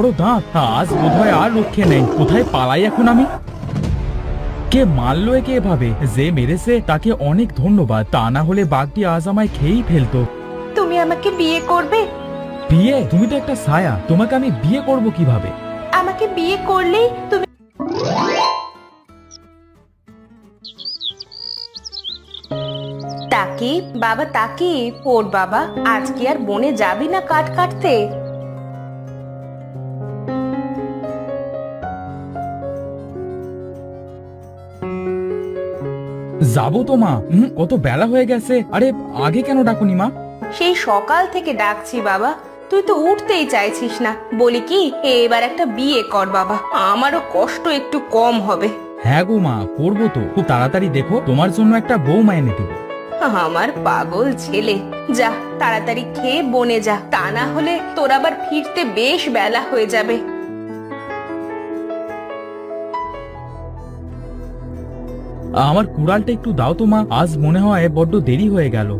বড় দাঁত, আজ বোধহয় আর রক্ষে নেই। কোথায় পালাই এখন আমি? কে মারলো একে এভাবে? যে মেরেছে তাকে অনেক ধন্যবাদ, তা না হলে বাঘটি আজ আমায় খেয়েই ফেলতো। তুমি আমাকে বিয়ে করবে? বিয়ে? তুমি তো একটা ছায়া, তোমাকে আমি বিয়ে করব কিভাবে? আমাকে বিয়ে করলেই তুমি। তাকে বাবা, তাকে ওর বাবা, আজকে আর বনে যাবি না কাঠ কাটতে? যাবো তো মা। কত বেলা হয়ে গেছে। আরে আগে কেন ডাকুনি মা? সেই সকাল থেকে ডাকছি বাবা, তুই তো উঠতেই চাইছিস না। বলি কি, এবার একটা বিয়ে কর বাবা, আমারও কষ্ট একটু কম হবে। হ্যাঁ গো মা, করবো তো। খুব তাড়াতাড়ি দেখো তোমার জন্য একটা বৌমা এনে দেবো। আমার পাগল ছেলে, যা তাড়াতাড়ি খেয়ে বনে যা, তা না হলে তোর আবার ফিরতে বেশ বেলা হয়ে যাবে। আমার কুড়ালটা একটু দাও তো মা, আজ মনে হয় বড্ড দেরি হয়ে গেল।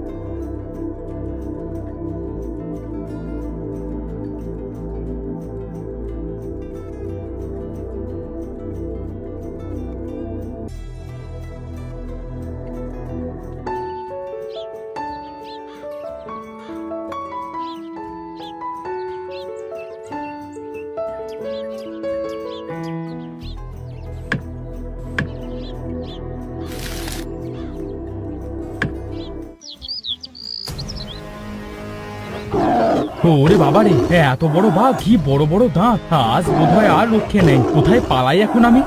ওরে বাবা রে, এত বড় বাঘ, কি বড় বড় দাঁত, আজ বোধহয় আর রক্ষে নেই। কোথায় পালাই এখন আমি?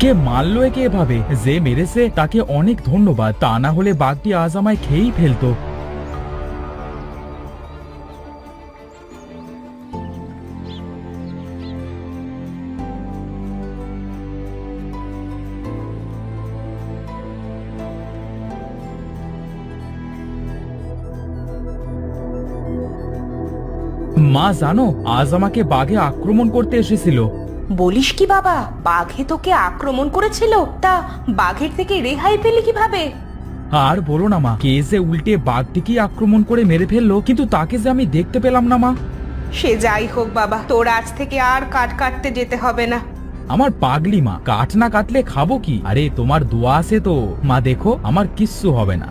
কে মারলো একে এভাবে? যে মেরেছে তাকে অনেক ধন্যবাদ, তা না হলে বাঘটি আজ আমায় খেয়েই ফেলতো। মা জানো, আজ আমাকে বাঘে আক্রমণ করতে এসেছিল। বলিস কি বাবা, বাঘে তোকে আক্রমণ করেছিল? তা বাঘের থেকে রেহাই পেলি কিভাবে? আর বলো না মা, কে যে উল্টে বাঘটিকে আক্রমণ করে মেরে ফেললো, কিন্তু তাকে যে আমি দেখতে পেলাম না মা। সে যাই হোক বাবা, তোর আজ থেকে আর কাঠ কাটতে যেতে হবে না। আমার পাগলি মা, কাঠ না কাটলে খাবো কি? আরে তোমার দোয়া আছে তো মা, দেখো আমার কিচ্ছু হবে না।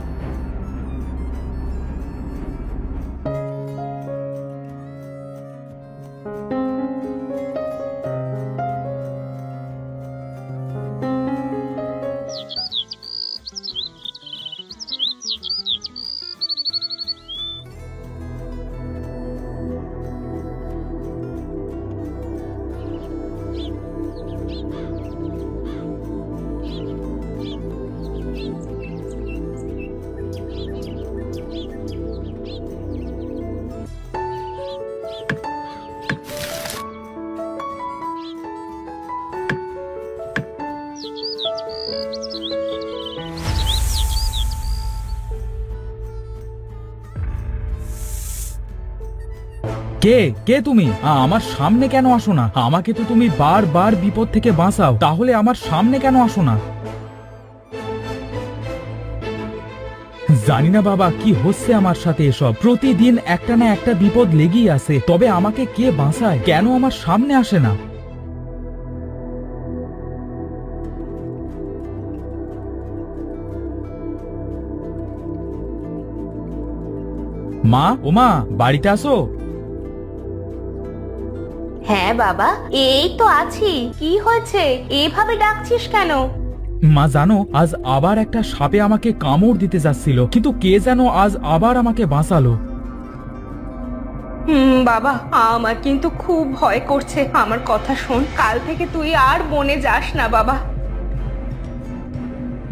কে কে তুমি? আমার সামনে কেন আসো না? আমাকে তো তুমি বারবার বিপদ থেকে বাঁচাও, তাহলে আমার সামনে কেন আসো না? জানি না বাবা, কি হচ্ছে আমার সাথে এসব। প্রতিদিন একটা না একটা বিপদ লেগেই আছে, তবে আমাকে কে বাঁচায়? কেন আমার সামনে আসে না? মা, ও মা, বাড়িতে আসো। হ্যাঁ বাবা, এই তো আছি। কি হয়েছে, এভাবে ডাকছিস কেন? মা জানো, আজ আবার একটা সাপে আমাকে কামড় দিতে যাচ্ছিল, কিন্তু কে যেন আজ আবার আমাকে বাঁচালো। বাবা, আমার কিন্তু খুব ভয় করছে। আমার কথা শোন, কাল থেকে তুই আর বনে যাস না বাবা।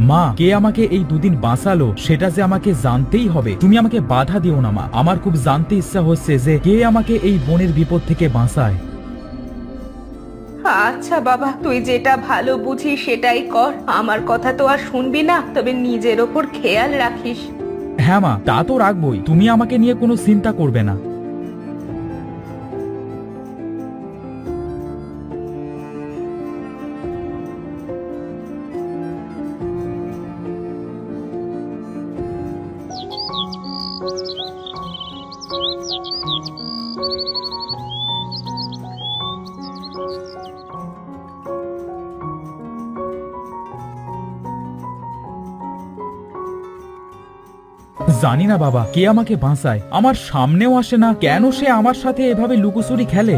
মা, কে আমাকে এই দুদিন বাঁচালো সেটা যে আমাকে জানতেই হবে। তুমি আমাকে বাধা দিও না মা, আমার খুব জানতে ইচ্ছা হচ্ছে যে কে আমাকে এই বনের বিপদ থেকে বাঁচায়। আচ্ছা বাবা, তুই যেটা ভালো বুঝিস সেটাই কর। আমার কথা তো আর শুনবি না, তবে নিজের ওপর খেয়াল রাখিস। হ্যাঁ মা, তা তো রাখবই। তুমি আমাকে নিয়ে কোনো চিন্তা করবে না। জানি না বাবা, কে আমাকে বাঁচায়। আমার সামনেও আসে না, কেন সে আমার সাথে এভাবে লুকোচুরি খেলে?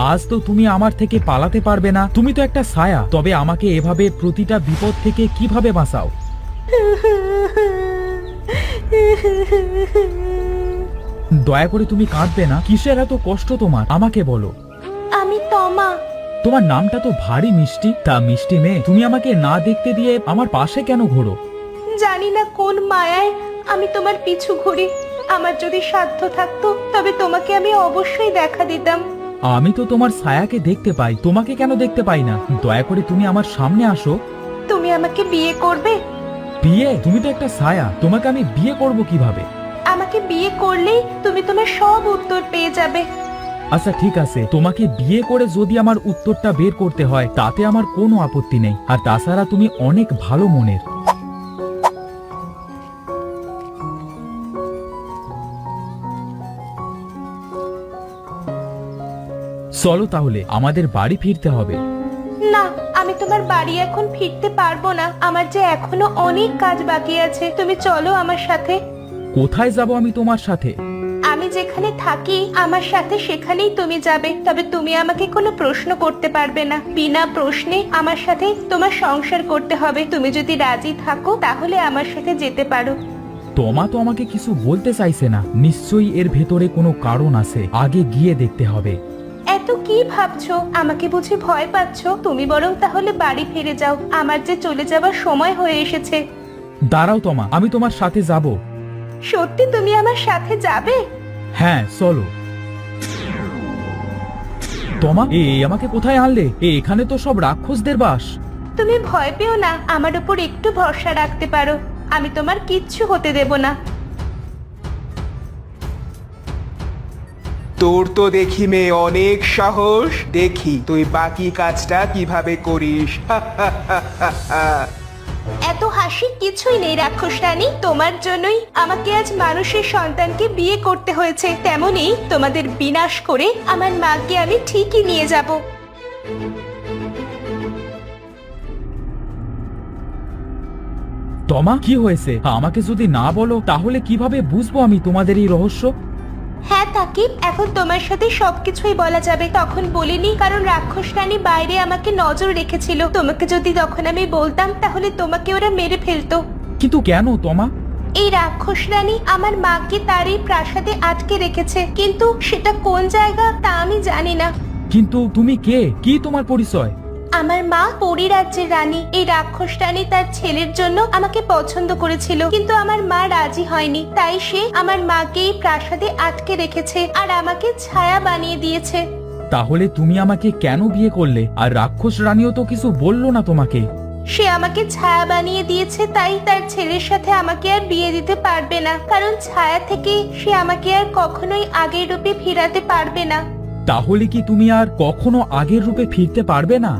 আজ তো তুমি আমার থেকে পালাতে পারবে না, তুমি তো একটা ছায়া। তবে আমাকে এভাবে প্রতিটা বিপদ থেকে কিভাবে বাঁচাও? দয়া করে তুমি কাঁদবে না। কিসের এত কষ্ট তোমার, আমাকে বলো। আমি তমা। তোমার নামটা তো ভারী মিষ্টি। তা মিষ্টি মেয়ে, তুমি আমাকে না দেখতে দিয়ে আমার পাশে কেন ঘোরো? জানি না কোন মায়ায় আমি তোমার পিছু ঘুরি। আমার যদি সাধ্য থাকতো তবে তোমাকে আমি অবশ্যই দেখা দিতাম। আমি তো তোমার ছায়াকে দেখতে পাই, তোমাকে কেন দেখতে পাই না? দয়া করে তুমি আমার সামনে আসো। তুমি আমাকে বিয়ে করবে? বিয়ে? তুমি তো একটা ছায়া, তোমাকে আমি বিয়ে করব কিভাবে? আমাকে বিয়ে করলেই তুমি তোমার সব উত্তর পেয়ে যাবে। আচ্ছা ঠিক আছে, তোমাকে বিয়ে করে যদি আমার উত্তরটা বের করতে হয় তাতে আমার কোনো আপত্তি নেই। আর তাছাড়া তুমি অনেক ভালো মনের। চলো তাহলে, আমাদের বাড়ি ফিরতে হবে। না, আমি তোমার বাড়ি এখন ফিরতে পারবো না। আমার যে এখনো অনেক কাজ বাকি আছে। তুমি চলো আমার সাথে। কোথায় যাব আমি তোমার সাথে? আমি যেখানে থাকি আমার সাথে সেখানেই তুমি যাবে। তবে তুমি আমাকে কোনো প্রশ্ন করতে পারবে না। বিনা প্রশ্নে আমার সাথে তোমার সংসার করতে হবে। তুমি যদি রাজি থাকো তাহলে আমার সাথে যেতে পারো। তোমা তো আমাকে কিছু বলতে চাইছে না। নিশ্চয়ই এর ভেতরে কোনো কারণ আছে, আগে গিয়ে দেখতে হবে। এত কি ভাবছো? আমাকে বুঝি ভয় পাচ্ছো? তুমি বরং তাহলে বাড়ি ফিরে যাও। আমার যে চলে যাবার সময় হয়ে এসেছে। দাঁড়াও তোমা, আমি তোমার সাথে যাব। সত্যি তুমি আমার সাথে যাবে? হ্যাঁ চলো। তোমা, আমাকে কোথায় আনলে? এখানে তো সব রাক্ষসদের বাস। তুমি ভয় পেও না, আমার উপর একটু ভরসা রাখতে পারো। আমি তোমার কিচ্ছু হতে দেব না। তোর তো দেখি মেয়ে অনেক সাহস। দেখি তুই বাকি কাজটা কিভাবে করিস। এত হাসি কিছুই নেই রাক্ষস রানী। তোমার জন্যই আমাকে আজ মানুষের সন্তানকে বিয়ে করতে হয়েছে। তেমনি তোমাদের বিনাশ করে আমার মাকে আমি ঠিকই নিয়ে যাব। তোমা, কি হয়েছে? আমাকে যদি না বলো তাহলে কিভাবে বুঝবো আমি তোমাদের এই রহস্য? হ্যাঁ তাকিব, এখন তোমার সাথে সবকিছুই বলা যাবে। তখন বলিনি কারণ রাক্ষস রানী বাইরে আমাকে নজর রেখেছিল। তোমাকে যদি তখন আমি বলতাম তাহলে তোমাকে ওরা মেরে ফেলতো। কিন্তু কেন তোমা? এই রাক্ষস রানী আমার মাকে তার এই প্রাসাদে আটকে রেখেছে, কিন্তু সেটা কোন জায়গা তা আমি জানি না। কিন্তু তুমি কে? কি তোমার পরিচয়? আমার মা পরিরাজ্যের রানী। এই রাক্ষস রানী তার ছেলের জন্য আমাকে পছন্দ করেছিল, কিন্তু আমার মা রাজি হয়নি। তাই সে আমার মাকে এই প্রাসাদে আটকে রেখেছে আর আমাকে ছায়া বানিয়ে দিয়েছে। তাহলে তুমি আমাকে কেন বিয়ে করলে? আর রাক্ষস রানীও তো কিছু বললো না তোমাকে। সে আমাকে ছায়া বানিয়ে দিয়েছে, তাই তার ছেলের সাথে আমাকে আর বিয়ে দিতে পারবে না। কারণ ছায়া থেকে সে আমাকে আর কখনোই আগের রূপে ফিরাতে পারবে না। তাহলে কি তুমি আর কখনো আগের রূপে ফিরতে পারবে না?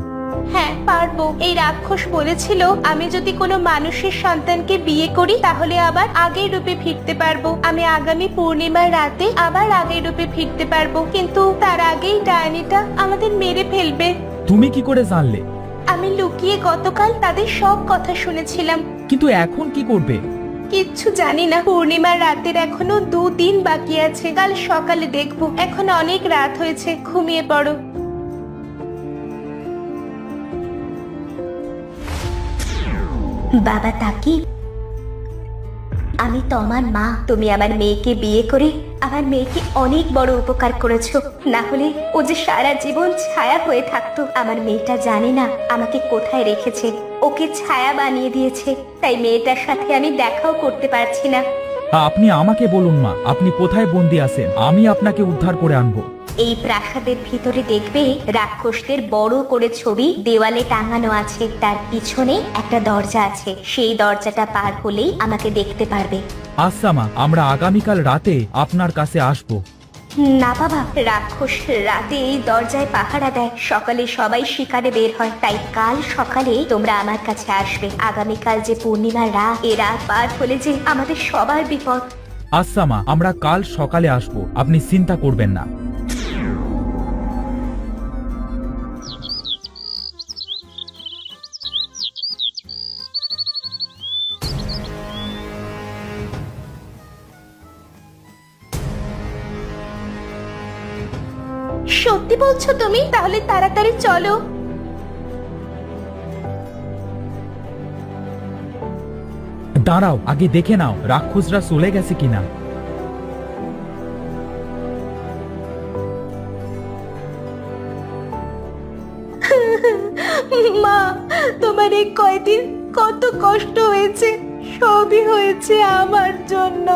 হ্যাঁ পারবো। এই রাক্ষস বলেছিল আমি যদি কোনো মানুষের সন্তানকে বিয়ে করি তাহলে আবার আগের রূপে ফিরতে পারবো। আমি আগামী পূর্ণিমার রাতে আবার আগের রূপে ফিরতে পারবো, কিন্তু তার আগেই ডাইনিটা আমাদের মেরে ফেলবে। তুমি কি করে জানলে? আমি লুকিয়ে গতকাল তাদের সব কথা শুনেছিলাম। কিন্তু এখন কি করবে? কিচ্ছু জানি না। পূর্ণিমার রাতের এখনো 2 দিন বাকি আছে। কাল সকালে দেখবো। এখন অনেক রাত হয়েছে, ঘুমিয়ে পড়ো। বাবা তাকিব, আমি তোমার মা। তুমি আমার মেয়েকে বিয়ে করে আমার মেয়েকে অনেক বড় উপকার করেছো। না হলে ও যে সারা জীবন ছায়া হয়ে থাকতো। আমার মেয়েটা জানে না আমাকে কোথায় রেখেছে, ওকে ছায়া বানিয়ে দিয়েছে। তাই মেয়েটার সাথে আমি দেখাও করতে পারছি না। আপনি আমাকে বলুন মা, আপনি কোথায় বন্দি আছেন? আমি আপনাকে উদ্ধার করে আনবো। এই প্রাসাদের ভিতরে দেখবে রাক্ষসদের বড় করে ছবি দেওয়ালে টাঙানো আছে। তার পিছনে একটা দরজা আছে, সেই দরজাটা পার হলেই আমাকে দেখতে পারবে। আচ্ছা মা, আমরা আগামীকাল রাতে আপনার কাছে আসবো। না বাবা, রাক্ষস রাতে এই দরজায় পাহারা দেয়। সকালে সবাই শিকারে বের হয়, তাই কাল সকালে তোমরা আমার কাছে আসবে। আগামীকাল যে পূর্ণিমার রাত, এ রাত পার হলে যে আমাদের সবার বিপদ। আচ্ছা মা, আমরা কাল সকালে আসবো, আপনি চিন্তা করবেন না। সত্যি বলছো তুমি? তাহলে তাড়াতাড়ি চলো। দাঁড়াও, আগে দেখে নাও রাক্ষসরা চলে গেছে কিনা। মা, তোমার এই কয়দিন কত কষ্ট হয়েছে, সবই হয়েছে আমার জন্য।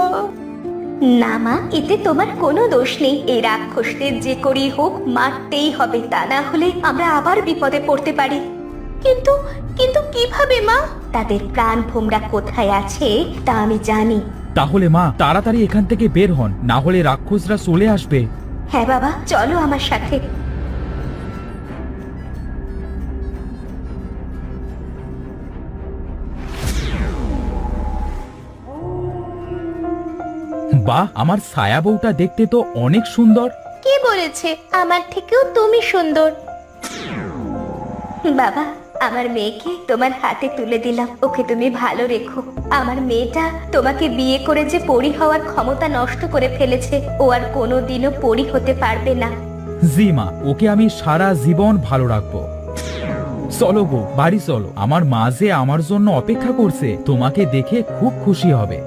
না মা, এতে তোমার কোনো দোষ নেই। এই রাক্ষসদের যে করেই হোক মারতেই হবে, তা না হলে আমরা আবার বিপদে পড়তে পারি। কিন্তু কিন্তু কিভাবে মা? তাদের প্রাণ ভোমরা কোথায় আছে তা আমি জানি। তাহলে মা তাড়াতাড়ি এখান থেকে বের হন, না হলে রাক্ষসরা চলে আসবে। হ্যাঁ বাবা, চলো আমার সাথে। বাহ, আমার ছায়া বউটা দেখতে তো অনেক সুন্দর। কে বলেছে আমার থেকেও তুমি সুন্দর? বাবা, আমার মেয়েকে তোমার হাতে তুলে দিলাম, ওকে তুমি ভালো রেখো। আমার মেয়েটা তোমাকে বিয়ে করে যে পরী হওয়ার ক্ষমতা নষ্ট করে ফেলেছে, ও আর কোনোদিনও পরী হতে পারবে না। জি মা, ওকে আমি সারা জীবন ভালো রাখবো। চলো বউ, বাড়ি চলো, আমার মা যে আমার জন্য অপেক্ষা করছে, তোমাকে দেখে খুব খুশি হবে।